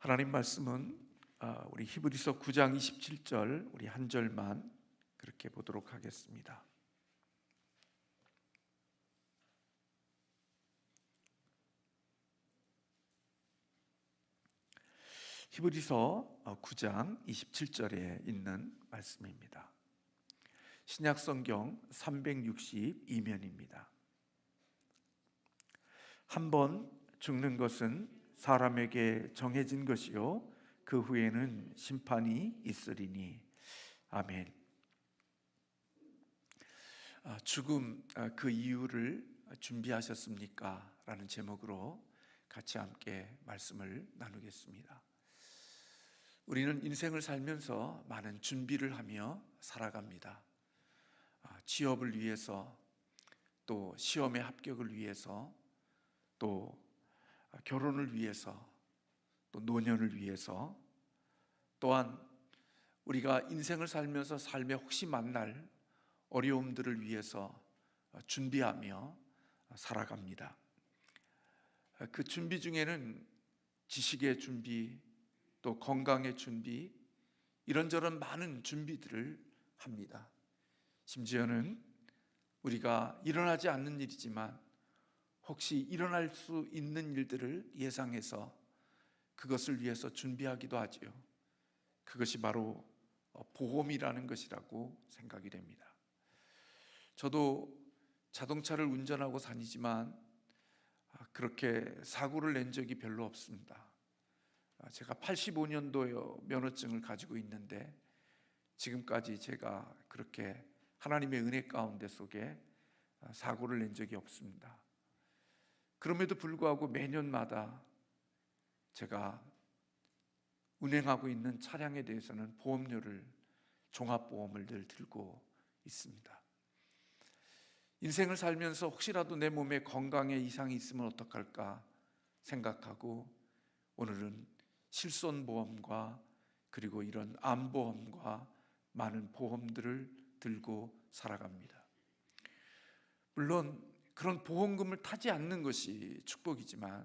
하나님 말씀은 우리 히브리서 9장 27절 우리 한 절만 그렇게 보도록 하겠습니다. 히브리서 9장 27절에 있는 말씀입니다. 신약성경 362면입니다. 한번 죽는 것은 사람에게 정해진 것이요 그 후에는 심판이 있으리니. 아멘. 죽음 그 이유를 준비하셨습니까? 라는 제목으로 같이 함께 말씀을 나누겠습니다. 우리는 인생을 살면서 많은 준비를 하며 살아갑니다. 취업을 위해서, 또 시험의 합격을 위해서, 또 결혼을 위해서, 또 노년을 위해서, 또한 우리가 인생을 살면서 삶에 혹시 만날 어려움들을 위해서 준비하며 살아갑니다. 그 준비 중에는 지식의 준비, 또 건강의 준비, 이런저런 많은 준비들을 합니다. 심지어는 우리가 일어나지 않는 일이지만 혹시 일어날 수 있는 일들을 예상해서 그것을 위해서 준비하기도 하지요. 그것이 바로 보험이라는 것이라고 생각이 됩니다. 저도 자동차를 운전하고 다니지만 그렇게 사고를 낸 적이 별로 없습니다. 제가 85년도에 면허증을 가지고 있는데 지금까지 제가 그렇게 하나님의 은혜 가운데 속에 사고를 낸 적이 없습니다. 그럼에도 불구하고 매년마다 제가 운행하고 있는 차량에 대해서는 보험료를, 종합보험을 늘 들고 있습니다. 인생을 살면서 혹시라도 내 몸에 건강에 이상이 있으면 어떡할까 생각하고 오늘은 실손보험과 그리고 이런 암보험과 많은 보험들을 들고 살아갑니다. 물론 그런 보험금을 타지 않는 것이 축복이지만,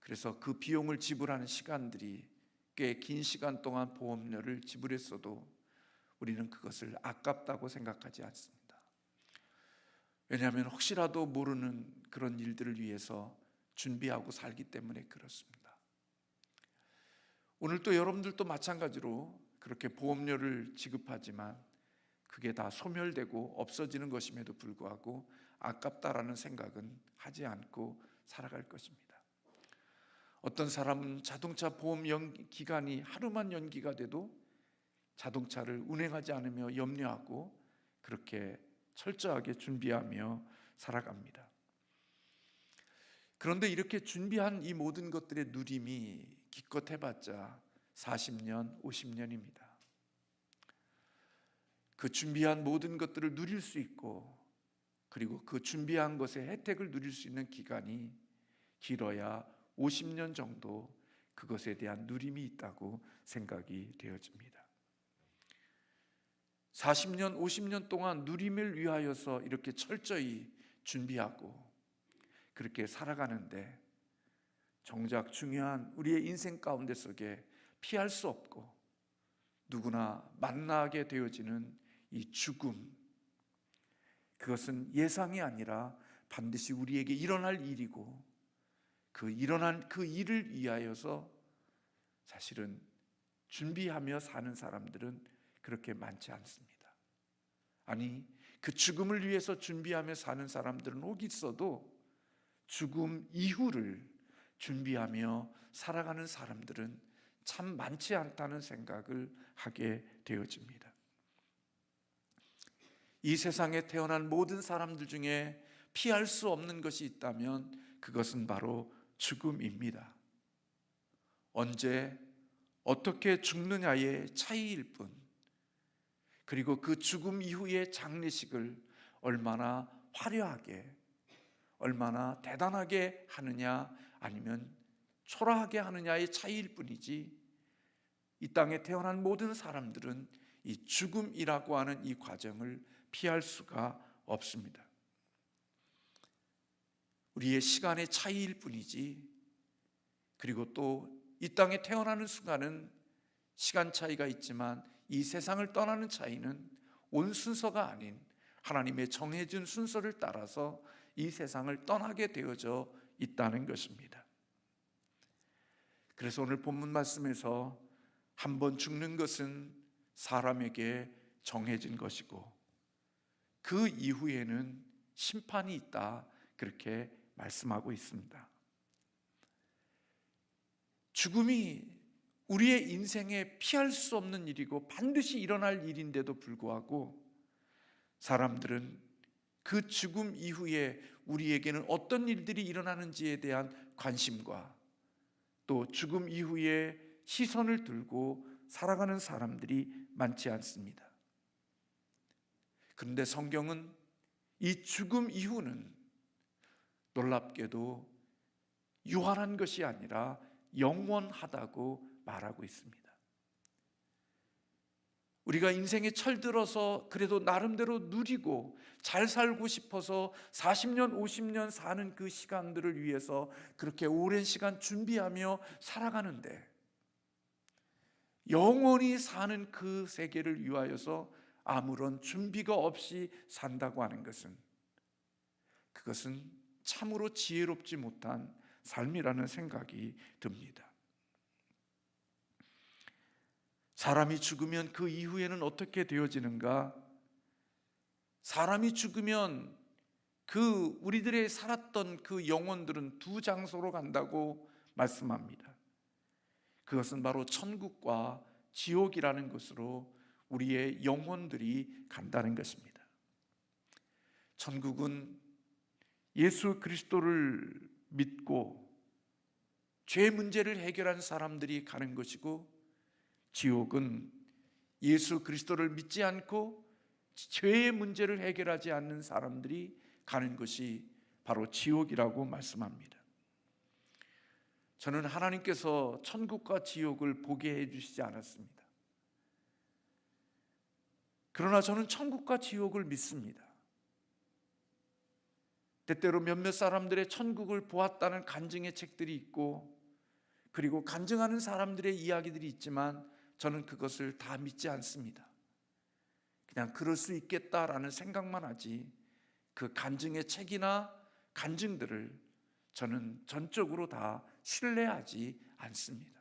그래서 그 비용을 지불하는 시간들이 꽤 긴 시간 동안 보험료를 지불했어도 우리는 그것을 아깝다고 생각하지 않습니다. 왜냐하면 혹시라도 모르는 그런 일들을 위해서 준비하고 살기 때문에 그렇습니다. 오늘 또 여러분들도 마찬가지로 그렇게 보험료를 지급하지만 그게 다 소멸되고 없어지는 것임에도 불구하고 아깝다라는 생각은 하지 않고 살아갈 것입니다. 어떤 사람은 자동차 보험 기간이 하루만 연기가 돼도 자동차를 운행하지 않으며 염려하고 그렇게 철저하게 준비하며 살아갑니다. 그런데 이렇게 준비한 이 모든 것들의 누림이 기껏 해봤자 40년, 50년입니다. 그 준비한 모든 것들을 누릴 수 있고, 그리고 그 준비한 것의 혜택을 누릴 수 있는 기간이 길어야 50년 정도 그것에 대한 누림이 있다고 생각이 되어집니다. 40년, 50년 동안 누림을 위하여서 이렇게 철저히 준비하고 그렇게 살아가는데 정작 중요한 우리의 인생 가운데 속에 피할 수 없고 누구나 만나게 되어지는 이 죽음, 그것은 예상이 아니라 반드시 우리에게 일어날 일이고, 그 일어난 그 일을 위하여서 사실은 준비하며 사는 사람들은 그렇게 많지 않습니다. 아니, 그 죽음을 위해서 준비하며 사는 사람들은 혹 있어도 죽음 이후를 준비하며 살아가는 사람들은 참 많지 않다는 생각을 하게 되어집니다. 이 세상에 태어난 모든 사람들 중에 피할 수 없는 것이 있다면 그것은 바로 죽음입니다. 언제 어떻게 죽느냐의 차이일 뿐, 그리고 그 죽음 이후의 장례식을 얼마나 화려하게, 얼마나 대단하게 하느냐 아니면 초라하게 하느냐의 차이일 뿐이지, 이 땅에 태어난 모든 사람들은 이 죽음이라고 하는 이 과정을 피할 수가 없습니다. 우리의 시간의 차이일 뿐이지, 그리고 또 이 땅에 태어나는 순간은 시간 차이가 있지만 이 세상을 떠나는 차이는 온 순서가 아닌 하나님의 정해진 순서를 따라서 이 세상을 떠나게 되어져 있다는 것입니다. 그래서 오늘 본문 말씀에서 한 번 죽는 것은 사람에게 정해진 것이고 그 이후에는 심판이 있다, 그렇게 말씀하고 있습니다. 죽음이 우리의 인생에 피할 수 없는 일이고 반드시 일어날 일인데도 불구하고 사람들은 그 죽음 이후에 우리에게는 어떤 일들이 일어나는지에 대한 관심과 또 죽음 이후에 시선을 들고 살아가는 사람들이 많지 않습니다. 그런데 성경은 이 죽음 이후는 놀랍게도 유한한 것이 아니라 영원하다고 말하고 있습니다. 우리가 인생에 철들어서 그래도 나름대로 누리고 잘 살고 싶어서 40년, 50년 사는 그 시간들을 위해서 그렇게 오랜 시간 준비하며 살아가는데 영원히 사는 그 세계를 위하여서 아무런 준비가 없이 산다고 하는 것은 그것은 참으로 지혜롭지 못한 삶이라는 생각이 듭니다. 사람이 죽으면 그 이후에는 어떻게 되어지는가? 사람이 죽으면 그 우리들의 살았던 그 영혼들은 두 장소로 간다고 말씀합니다. 그것은 바로 천국과 지옥이라는 것으로 우리의 영혼들이 간다는 것입니다. 천국은 예수 그리스도를 믿고 죄 문제를 해결한 사람들이 가는 것이고 지옥은 예수 그리스도를 믿지 않고 죄의 문제를 해결하지 않는 사람들이 가는 것이 바로 지옥이라고 말씀합니다. 저는 하나님께서 천국과 지옥을 보게 해주시지 않았습니다. 그러나 저는 천국과 지옥을 믿습니다. 때때로 몇몇 사람들의 천국을 보았다는 간증의 책들이 있고 그리고 간증하는 사람들의 이야기들이 있지만 저는 그것을 다 믿지 않습니다. 그냥 그럴 수 있겠다라는 생각만 하지 그 간증의 책이나 간증들을 저는 전적으로 다 신뢰하지 않습니다.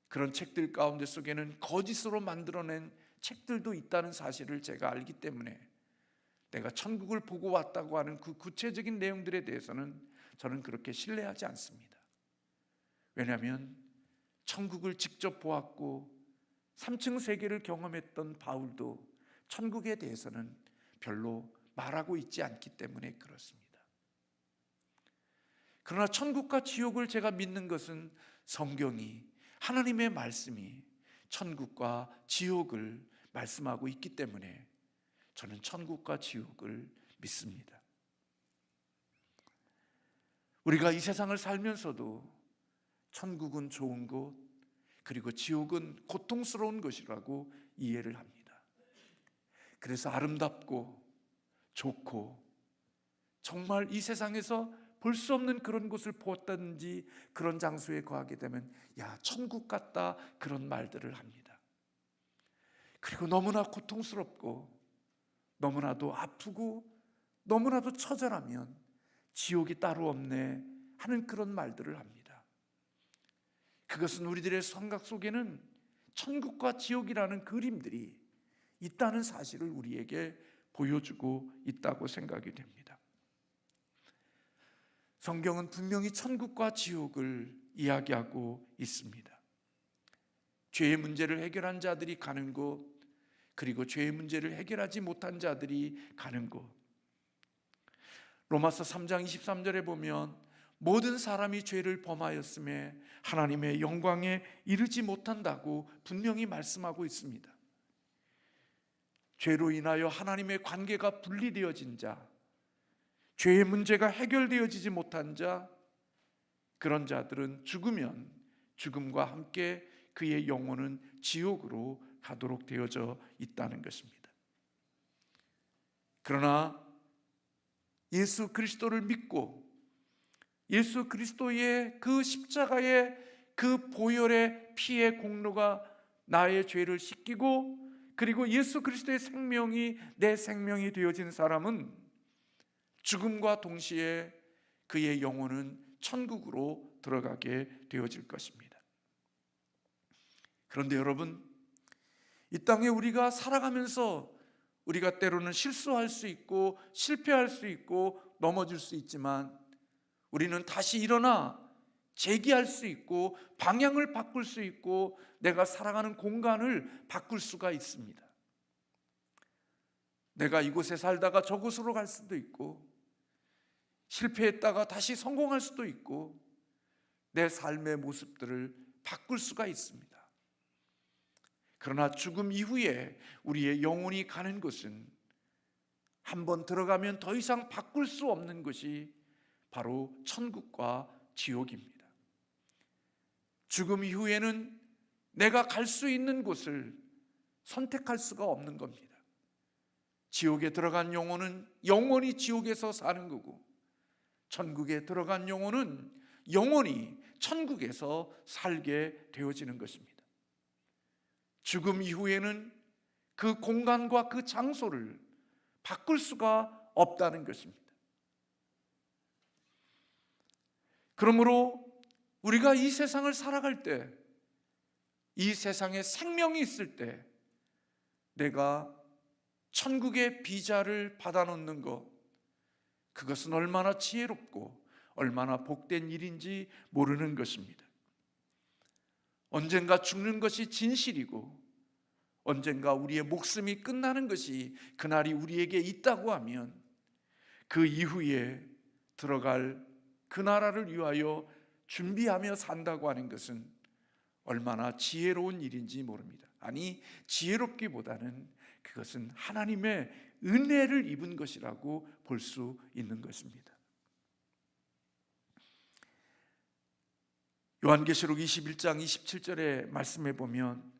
그런 책들 가운데 속에는 거짓으로 만들어낸 책들도 있다는 사실을 제가 알기 때문에 내가 천국을 보고 왔다고 하는 그 구체적인 내용들에 대해서는 저는 그렇게 신뢰하지 않습니다. 왜냐하면 천국을 직접 보았고 3층 세계를 경험했던 바울도 천국에 대해서는 별로 말하고 있지 않기 때문에 그렇습니다. 그러나 천국과 지옥을 제가 믿는 것은 성경이, 하나님의 말씀이 천국과 지옥을 말씀하고 있기 때문에 저는 천국과 지옥을 믿습니다. 우리가 이 세상을 살면서도 천국은 좋은 곳, 그리고 지옥은 고통스러운 것이라고 이해를 합니다. 그래서 아름답고 좋고 정말 이 세상에서 볼 수 없는 그런 곳을 보았다든지 그런 장소에 거하게 되면 야, 천국 같다, 그런 말들을 합니다. 그리고 너무나 고통스럽고 너무나도 아프고 너무나도 처절하면 지옥이 따로 없네 하는 그런 말들을 합니다. 그것은 우리들의 생각 속에는 천국과 지옥이라는 그림들이 있다는 사실을 우리에게 보여주고 있다고 생각이 됩니다. 성경은 분명히 천국과 지옥을 이야기하고 있습니다. 죄의 문제를 해결한 자들이 가는 곳, 그리고 죄의 문제를 해결하지 못한 자들이 가는 곳. 로마서 3장 23절에 보면 모든 사람이 죄를 범하였음에 하나님의 영광에 이르지 못한다고 분명히 말씀하고 있습니다. 죄로 인하여 하나님의 관계가 분리되어진 자, 죄의 문제가 해결되어지지 못한 자, 그런 자들은 죽으면 죽음과 함께 그의 영혼은 지옥으로 가도록 되어져 있다는 것입니다. 그러나 예수 그리스도를 믿고 예수 그리스도의 그 십자가의 그 보혈의 피의 공로가 나의 죄를 씻기고, 그리고 예수 그리스도의 생명이 내 생명이 되어진 사람은 죽음과 동시에 그의 영혼은 천국으로 들어가게 되어질 것입니다. 그런데 여러분, 이 땅에 우리가 살아가면서 우리가 때로는 실수할 수 있고 실패할 수 있고 넘어질 수 있지만, 우리는 다시 일어나 재기할 수 있고 방향을 바꿀 수 있고 내가 살아가는 공간을 바꿀 수가 있습니다. 내가 이곳에 살다가 저곳으로 갈 수도 있고, 실패했다가 다시 성공할 수도 있고, 내 삶의 모습들을 바꿀 수가 있습니다. 그러나 죽음 이후에 우리의 영혼이 가는 곳은 한번 들어가면 더 이상 바꿀 수 없는 것이 바로 천국과 지옥입니다. 죽음 이후에는 내가 갈 수 있는 곳을 선택할 수가 없는 겁니다. 지옥에 들어간 영혼은 영원히 지옥에서 사는 거고, 천국에 들어간 영혼은 영원히 천국에서 살게 되어지는 것입니다. 죽음 이후에는 그 공간과 그 장소를 바꿀 수가 없다는 것입니다. 그러므로 우리가 이 세상을 살아갈 때, 이 세상에 생명이 있을 때 내가 천국의 비자를 받아놓는 것, 그것은 얼마나 지혜롭고 얼마나 복된 일인지 모르는 것입니다. 언젠가 죽는 것이 진실이고 언젠가 우리의 목숨이 끝나는 것이 그날이 우리에게 있다고 하면, 그 이후에 들어갈 그 나라를 위하여 준비하며 산다고 하는 것은 얼마나 지혜로운 일인지 모릅니다. 아니, 지혜롭기보다는 그것은 하나님의 은혜를 입은 것이라고 볼 수 있는 것입니다. 요한계시록 21장 27절의 말씀에 보면,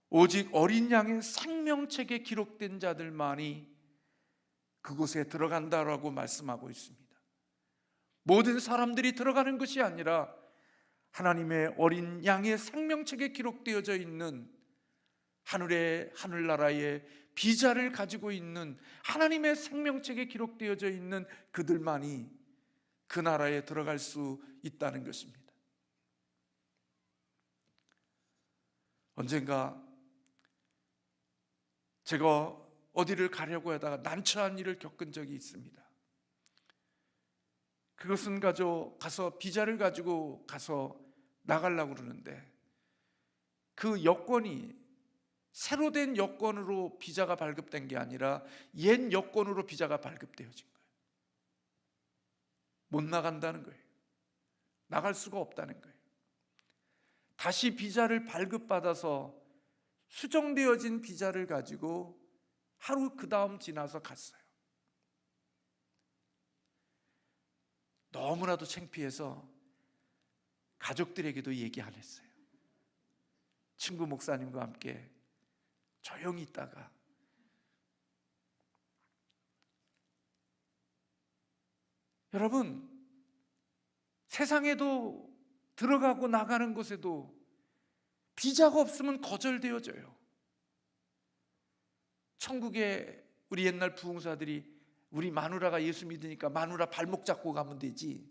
오직 어린 양의 생명책에 기록된 자들만이 그곳에 들어간다라고 말씀하고 있습니다. 모든 사람들이 들어가는 것이 아니라 하나님의 어린 양의 생명책에 기록되어져 있는 하늘나라의 비자를 가지고 있는, 하나님의 생명책에 기록되어져 있는 그들만이 그 나라에 들어갈 수 있다는 것입니다. 언젠가 제가 어디를 가려고 하다가 난처한 일을 겪은 적이 있습니다. 그것은 가서 비자를 가지고 가서 나가려고 그러는데, 그 여권이 새로 된 여권으로 비자가 발급된 게 아니라 옛 여권으로 비자가 발급되어진 거예요. 못 나간다는 거예요. 나갈 수가 없다는 거예요. 다시 비자를 발급받아서 수정되어진 비자를 가지고 하루 그 다음 지나서 갔어요. 너무나도 창피해서 가족들에게도 얘기 안 했어요. 친구 목사님과 함께 조용히 있다가, 여러분, 세상에도 들어가고 나가는 곳에도 비자가 없으면 거절되어져요. 천국에 우리 옛날 부흥사들이, 우리 마누라가 예수 믿으니까 마누라 발목 잡고 가면 되지,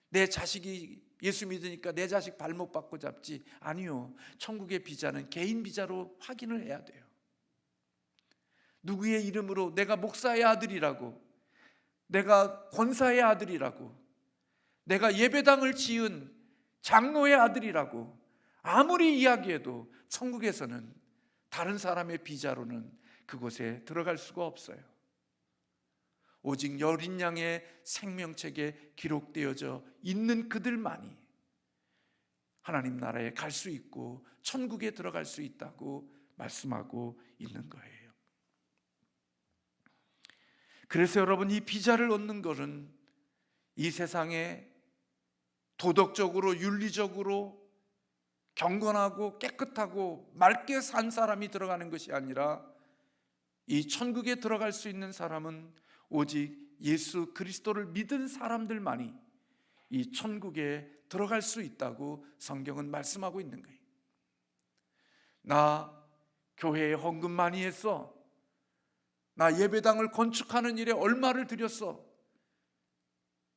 내 자식이 예수 믿으니까 내 자식 발목 받고 잡지. 아니요, 천국의 비자는 개인 비자로 확인을 해야 돼요. 누구의 이름으로 내가 목사의 아들이라고, 내가 권사의 아들이라고, 내가 예배당을 지은 장로의 아들이라고 아무리 이야기해도 천국에서는 다른 사람의 비자로는 그곳에 들어갈 수가 없어요. 오직 어린 양의 생명책에 기록되어져 있는 그들만이 하나님 나라에 갈 수 있고 천국에 들어갈 수 있다고 말씀하고 있는 거예요. 그래서 여러분, 이 비자를 얻는 것은 이 세상에 도덕적으로 윤리적으로 경건하고 깨끗하고 맑게 산 사람이 들어가는 것이 아니라, 이 천국에 들어갈 수 있는 사람은 오직 예수 그리스도를 믿은 사람들만이, 이 천국에 들어갈 수 있다고 성경은 말씀하고 있는 거예요. 나 교회에 헌금 많이 했어. 나 예배당을 건축하는 일에 얼마를 들였어.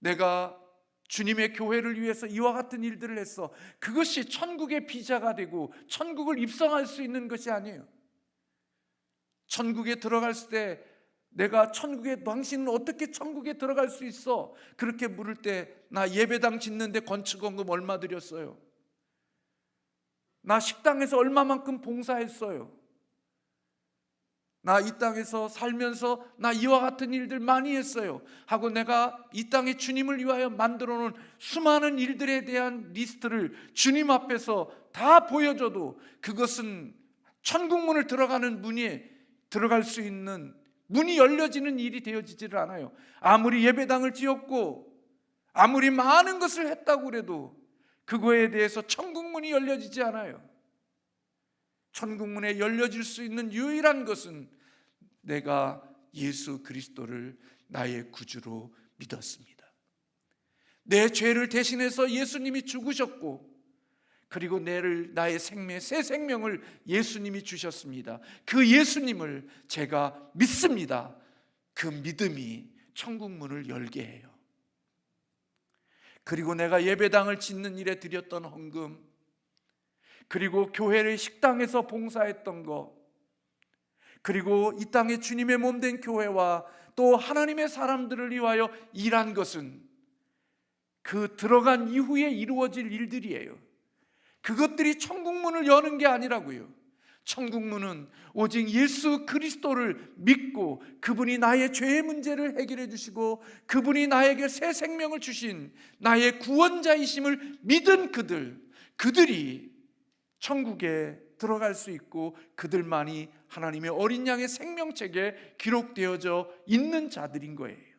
내가 주님의 교회를 위해서 이와 같은 일들을 했어. 그것이 천국의 비자가 되고 천국을 입성할 수 있는 것이 아니에요. 천국에 들어갈 때 내가 당신은 어떻게 천국에 들어갈 수 있어? 그렇게 물을 때 나 예배당 짓는데 건축원금 얼마 들였어요? 나 식당에서 얼마만큼 봉사했어요? 나 이 땅에서 살면서 나 이와 같은 일들 많이 했어요 하고 내가 이 땅에 주님을 위하여 만들어 놓은 수많은 일들에 대한 리스트를 주님 앞에서 다 보여줘도 그것은 천국문을 들어가는 문이 들어갈 수 있는 문이 열려지는 일이 되어지지를 않아요. 아무리 예배당을 지었고 아무리 많은 것을 했다고 그래도 그거에 대해서 천국문이 열려지지 않아요. 천국문에 열려질 수 있는 유일한 것은 내가 예수 그리스도를 나의 구주로 믿었습니다. 내 죄를 대신해서 예수님이 죽으셨고 그리고 나의 새 생명을 예수님이 주셨습니다. 그 예수님을 제가 믿습니다. 그 믿음이 천국문을 열게 해요. 그리고 내가 예배당을 짓는 일에 드렸던 헌금, 그리고 교회를 식당에서 봉사했던 것, 그리고 이 땅에 주님의 몸된 교회와 또 하나님의 사람들을 위하여 일한 것은 그 들어간 이후에 이루어질 일들이에요. 그것들이 천국문을 여는 게 아니라고요. 천국문은 오직 예수 그리스도를 믿고 그분이 나의 죄의 문제를 해결해 주시고 그분이 나에게 새 생명을 주신 나의 구원자이심을 믿은 그들이 천국에 들어갈 수 있고 그들만이 하나님의 어린 양의 생명책에 기록되어져 있는 자들인 거예요.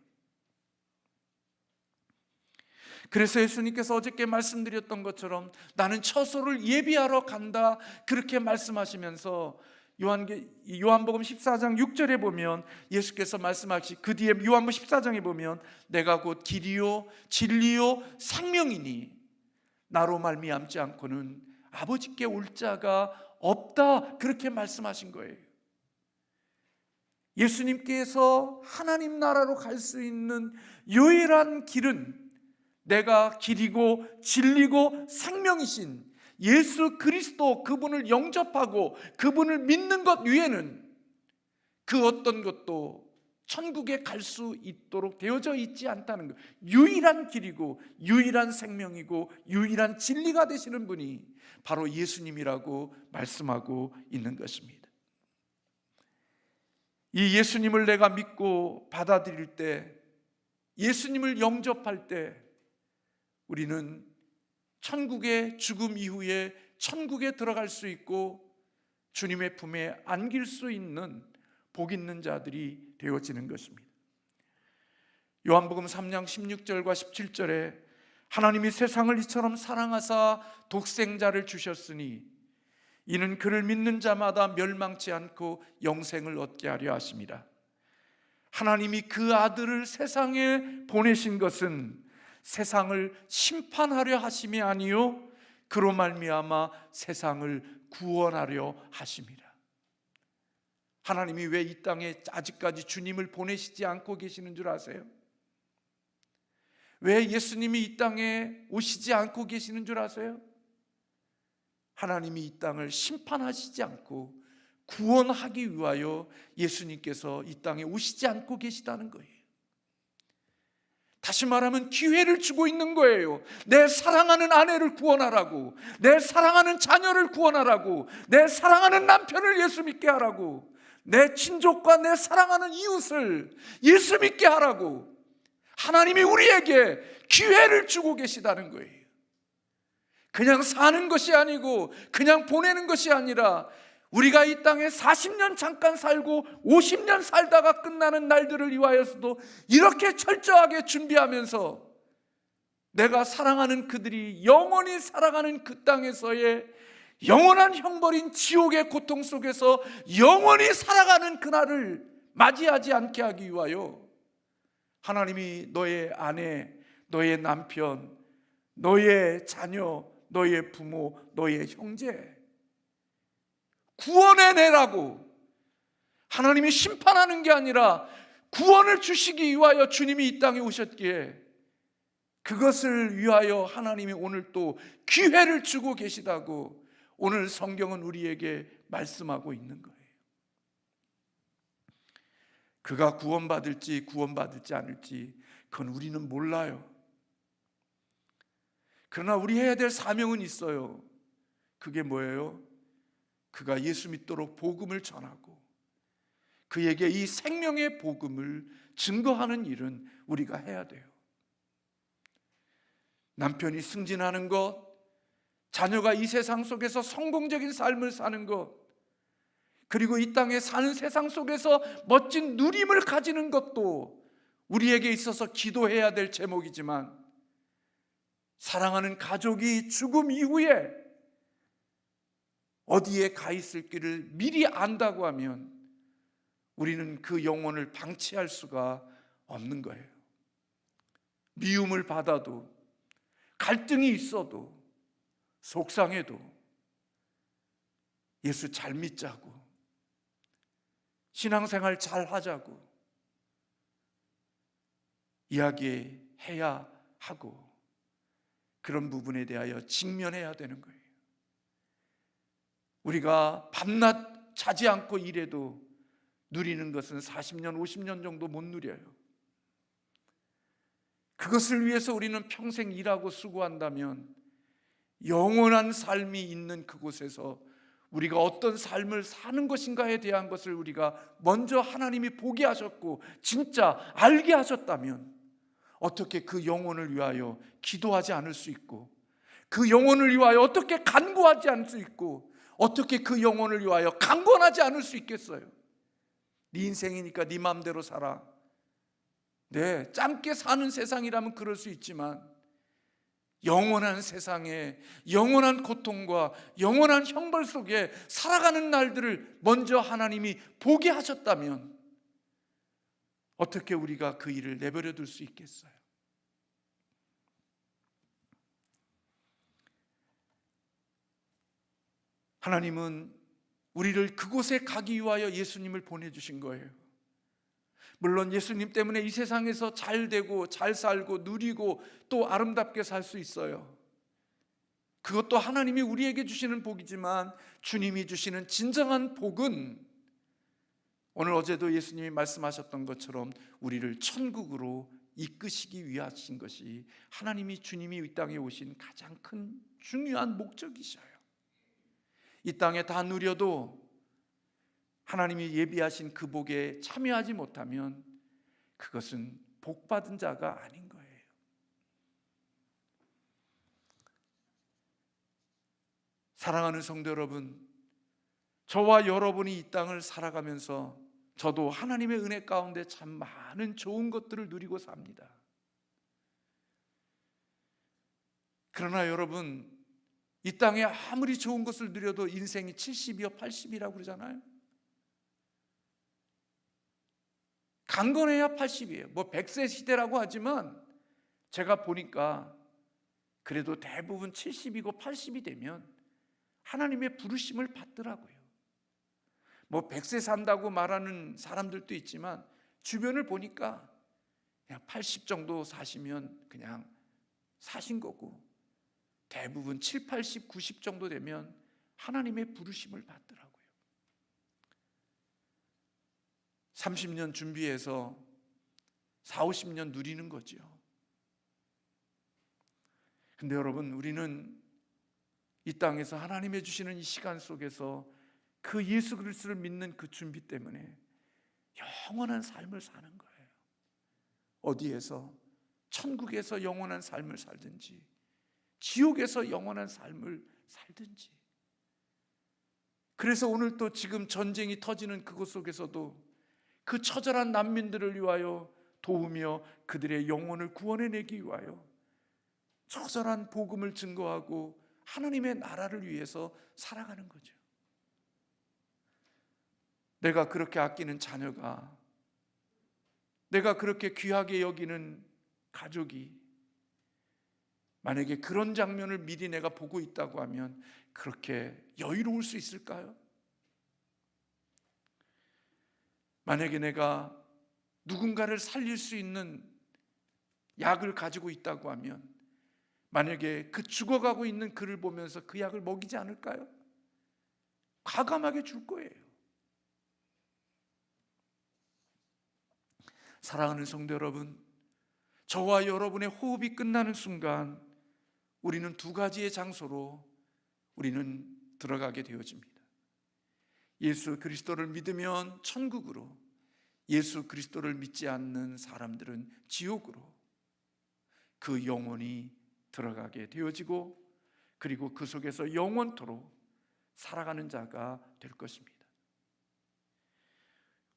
그래서 예수님께서 어저께 말씀드렸던 것처럼 나는 처소를 예비하러 간다 그렇게 말씀하시면서 요한복음 14장 6절에 보면 예수께서 말씀하시 그 뒤에 요한복음 14장에 보면 내가 곧 길이요 진리요 생명이니 나로 말미암지 않고는 아버지께 올 자가 없다 그렇게 말씀하신 거예요. 예수님께서 하나님 나라로 갈 수 있는 유일한 길은 내가 길이고 진리고 생명이신 예수 그리스도 그분을 영접하고 그분을 믿는 것 외에는 그 어떤 것도 천국에 갈 수 있도록 되어져 있지 않다는 것. 유일한 길이고 유일한 생명이고 유일한 진리가 되시는 분이 바로 예수님이라고 말씀하고 있는 것입니다. 이 예수님을 내가 믿고 받아들일 때, 예수님을 영접할 때 우리는 천국의 죽음 이후에 천국에 들어갈 수 있고 주님의 품에 안길 수 있는 복 있는 자들이 되어지는 것입니다. 요한복음 3장 16절과 17절에 하나님이 세상을 이처럼 사랑하사 독생자를 주셨으니 이는 그를 믿는 자마다 멸망치 않고 영생을 얻게 하려 하심이라. 하나님이 그 아들을 세상에 보내신 것은 세상을 심판하려 하심이 아니요 그로 말미암아 세상을 구원하려 하심이라. 하나님이 왜 이 땅에 아직까지 주님을 보내시지 않고 계시는 줄 아세요? 왜 예수님이 이 땅에 오시지 않고 계시는 줄 아세요? 하나님이 이 땅을 심판하시지 않고 구원하기 위하여 예수님께서 이 땅에 오시지 않고 계시다는 거예요. 다시 말하면 기회를 주고 있는 거예요. 내 사랑하는 아내를 구원하라고, 내 사랑하는 자녀를 구원하라고, 내 사랑하는 남편을 예수 믿게 하라고, 내 친족과 내 사랑하는 이웃을 예수 믿게 하라고 하나님이 우리에게 기회를 주고 계시다는 거예요. 그냥 사는 것이 아니고 그냥 보내는 것이 아니라 우리가 이 땅에 40년 잠깐 살고 50년 살다가 끝나는 날들을 위하여서도 이렇게 철저하게 준비하면서 내가 사랑하는 그들이 영원히 살아가는 그 땅에서의 영원한 형벌인 지옥의 고통 속에서 영원히 살아가는 그날을 맞이하지 않게 하기 위하여 하나님이 너의 아내, 너의 남편, 너의 자녀, 너의 부모, 너의 형제 구원해내라고. 하나님이 심판하는 게 아니라 구원을 주시기 위하여 주님이 이 땅에 오셨기에 그것을 위하여 하나님이 오늘 또 기회를 주고 계시다고 오늘 성경은 우리에게 말씀하고 있는 거예요. 그가 구원받을지 않을지 그건 우리는 몰라요. 그러나 우리 해야 될 사명은 있어요. 그게 뭐예요? 그가 예수 믿도록 복음을 전하고 그에게 이 생명의 복음을 증거하는 일은 우리가 해야 돼요. 남편이 승진하는 것, 자녀가 이 세상 속에서 성공적인 삶을 사는 것, 그리고 이 땅에 사는 세상 속에서 멋진 누림을 가지는 것도 우리에게 있어서 기도해야 될 제목이지만, 사랑하는 가족이 죽음 이후에 어디에 가 있을지를 미리 안다고 하면 우리는 그 영혼을 방치할 수가 없는 거예요. 미움을 받아도, 갈등이 있어도, 속상해도 예수 잘 믿자고, 신앙생활 잘 하자고 이야기해야 하고, 그런 부분에 대하여 직면해야 되는 거예요. 우리가 밤낮 자지 않고 일해도 누리는 것은 40년, 50년 정도 못 누려요. 그것을 위해서 우리는 평생 일하고 수고한다면 영원한 삶이 있는 그곳에서 우리가 어떤 삶을 사는 것인가에 대한 것을 우리가 먼저 하나님이 보게 하셨고 진짜 알게 하셨다면 어떻게 그 영혼을 위하여 기도하지 않을 수 있고, 그 영혼을 위하여 어떻게 간구하지 않을 수 있고, 어떻게 그 영혼을 위하여 강권하지 않을 수 있겠어요? 네 인생이니까 네 마음대로 살아. 네, 짧게 사는 세상이라면 그럴 수 있지만 영원한 세상에 영원한 고통과 영원한 형벌 속에 살아가는 날들을 먼저 하나님이 보게 하셨다면 어떻게 우리가 그 일을 내버려 둘 수 있겠어요? 하나님은 우리를 그곳에 가기 위하여 예수님을 보내주신 거예요. 물론 예수님 때문에 이 세상에서 잘 되고 잘 살고 누리고 또 아름답게 살 수 있어요. 그것도 하나님이 우리에게 주시는 복이지만 주님이 주시는 진정한 복은 오늘 어제도 예수님이 말씀하셨던 것처럼 우리를 천국으로 이끄시기 위하신 것이 하나님이 주님이 이 땅에 오신 가장 큰 중요한 목적이셔요. 이 땅에 다 누려도 하나님이 예비하신 그 복에 참여하지 못하면 그것은 복받은 자가 아닌 거예요. 사랑하는 성도 여러분, 저와 여러분이 이 땅을 살아가면서 저도 하나님의 은혜 가운데 참 많은 좋은 것들을 누리고 삽니다. 그러나 여러분, 이 땅에 아무리 좋은 것을 누려도 인생이 70이요 80이라고 그러잖아요. 강건해야 80이에요. 뭐 100세 시대라고 하지만 제가 보니까 그래도 대부분 70이고 80이 되면 하나님의 부르심을 받더라고요. 뭐 100세 산다고 말하는 사람들도 있지만 주변을 보니까 그냥 80 정도 사시면 그냥 사신 거고, 대부분 7, 80, 90 정도 되면 하나님의 부르심을 받더라고요. 30년 준비해서 4, 50년 누리는 거죠. 근데 여러분, 우리는 이 땅에서 하나님의 주시는 이 시간 속에서 그 예수 그리스도를 믿는 그 준비 때문에 영원한 삶을 사는 거예요. 어디에서? 천국에서 영원한 삶을 살든지 지옥에서 영원한 삶을 살든지. 그래서 오늘 또 지금 전쟁이 터지는 그곳 속에서도 그 처절한 난민들을 위하여 도우며 그들의 영혼을 구원해내기 위하여 처절한 복음을 증거하고 하나님의 나라를 위해서 살아가는 거죠. 내가 그렇게 아끼는 자녀가, 내가 그렇게 귀하게 여기는 가족이 만약에 그런 장면을 미리 내가 보고 있다고 하면 그렇게 여유로울 수 있을까요? 만약에 내가 누군가를 살릴 수 있는 약을 가지고 있다고 하면 만약에 그 죽어가고 있는 그를 보면서 그 약을 먹이지 않을까요? 과감하게 줄 거예요. 사랑하는 성도 여러분, 저와 여러분의 호흡이 끝나는 순간 우리는 두 가지의 장소로 우리는 들어가게 되어집니다. 예수 그리스도를 믿으면 천국으로, 예수 그리스도를 믿지 않는 사람들은 지옥으로 그 영혼이 들어가게 되어지고, 그리고 그 속에서 영원토록 살아가는 자가 될 것입니다.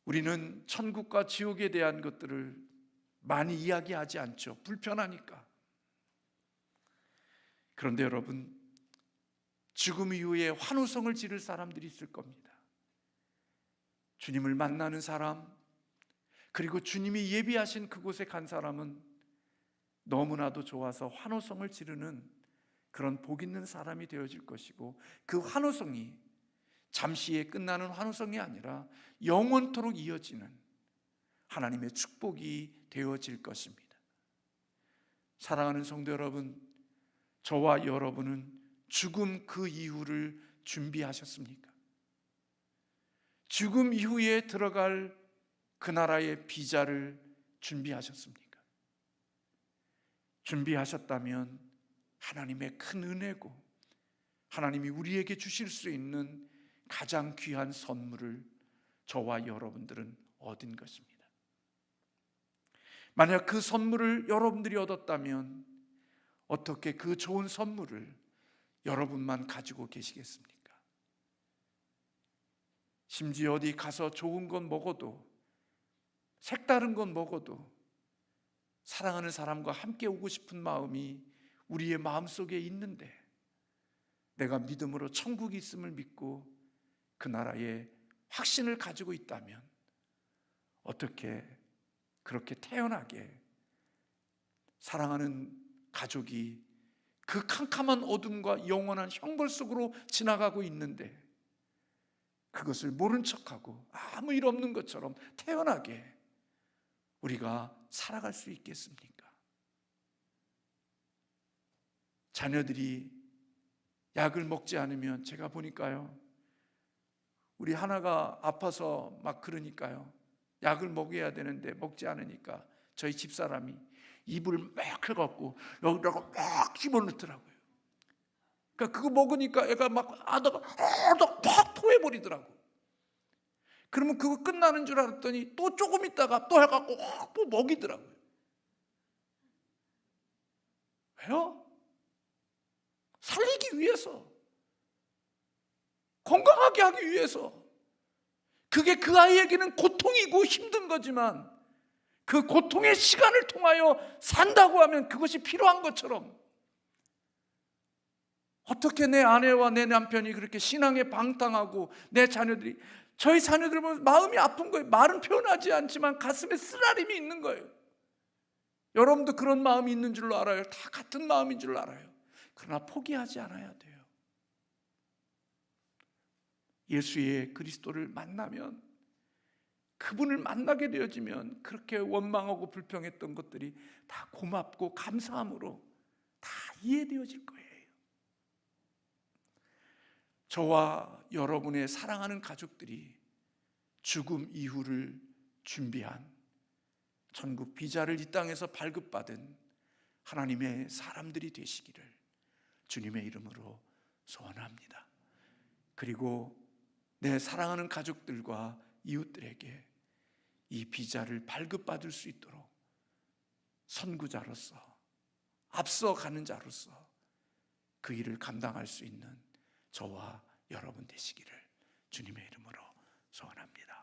우리는 천국과 지옥에 대한 것들을 많이 이야기하지 않죠. 불편하니까. 그런데 여러분, 죽음 이후에 환호성을 지를 사람들이 있을 겁니다. 주님을 만나는 사람, 그리고 주님이 예비하신 그곳에 간 사람은 너무나도 좋아서 환호성을 지르는 그런 복 있는 사람이 되어질 것이고, 그 환호성이 잠시에 끝나는 환호성이 아니라 영원토록 이어지는 하나님의 축복이 되어질 것입니다. 사랑하는 성도 여러분, 저와 여러분은 죽음 그 이후를 준비하셨습니까? 죽음 이후에 들어갈 그 나라의 비자를 준비하셨습니까? 준비하셨다면 하나님의 큰 은혜고 하나님이 우리에게 주실 수 있는 가장 귀한 선물을 저와 여러분들은 얻은 것입니다. 만약 그 선물을 여러분들이 얻었다면 어떻게 그 좋은 선물을 여러분만 가지고 계시겠습니까? 심지어 어디 가서 좋은 건 먹어도, 색다른 건 먹어도 사랑하는 사람과 함께 오고 싶은 마음이 우리의 마음속에 있는데, 내가 믿음으로 천국이 있음을 믿고 그 나라의 확신을 가지고 있다면 어떻게 그렇게 태연하게 사랑하는 가족이 그 캄캄한 어둠과 영원한 형벌 속으로 지나가고 있는데 그것을 모른 척하고 아무 일 없는 것처럼 태연하게 우리가 살아갈 수 있겠습니까? 자녀들이 약을 먹지 않으면, 제가 보니까요, 우리 하나가 아파서 막 그러니까요, 약을 먹여야 되는데 먹지 않으니까 저희 집사람이 입을 막 해갖고 여기다가 막 집어넣더라고요. 그러니까 그거 먹으니까 애가 막 아다가 팍 토해버리더라고. 그러면 그거 끝나는 줄 알았더니 또 조금 있다가 또 해갖고 또 먹이더라고요. 왜요? 살리기 위해서, 건강하게 하기 위해서. 그게 그 아이에게는 고통이고 힘든 거지만 그 고통의 시간을 통하여 산다고 하면 그것이 필요한 것처럼, 어떻게 내 아내와 내 남편이 그렇게 신앙에 방탕하고 내 자녀들이, 저희 자녀들 보면 마음이 아픈 거예요. 말은 표현하지 않지만 가슴에 쓰라림이 있는 거예요. 여러분도 그런 마음이 있는 줄로 알아요. 다 같은 마음인 줄로 알아요. 그러나 포기하지 않아야 돼요. 예수의 그리스도를 만나면, 그분을 만나게 되어지면 그렇게 원망하고 불평했던 것들이 다 고맙고 감사함으로 다 이해되어질 거예요. 저와 여러분의 사랑하는 가족들이 죽음 이후를 준비한 천국 비자를 이 땅에서 발급받은 하나님의 사람들이 되시기를 주님의 이름으로 소원합니다. 그리고 내 사랑하는 가족들과 이웃들에게 이 비자를 발급받을 수 있도록 선구자로서, 앞서가는 자로서 그 일을 감당할 수 있는 저와 여러분 되시기를 주님의 이름으로 소원합니다.